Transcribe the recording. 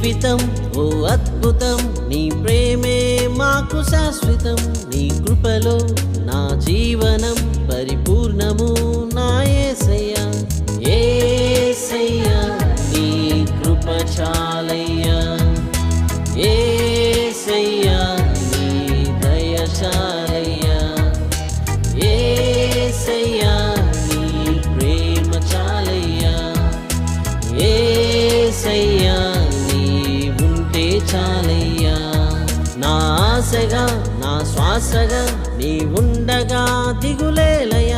జీవితం ఓ అద్భుతం, నీ ప్రేమే మాకు శాశ్వతం. నీ కృపలో నా జీవనం పరిపూర్ణము నా యేసయ్యా. యేసయ్యా నీ కృప చాలయ్యా, యేసయ్యా నీ దయ చాలయ్యా, యేసయ్యా నీ ప్రేమ చాలయ్యా, యేసయ్యా నీ ఉంటే చాలయ్యా. నా ఆశగా నా శ్వాసగా నీ ఉండగా దిగులేలయ్యా.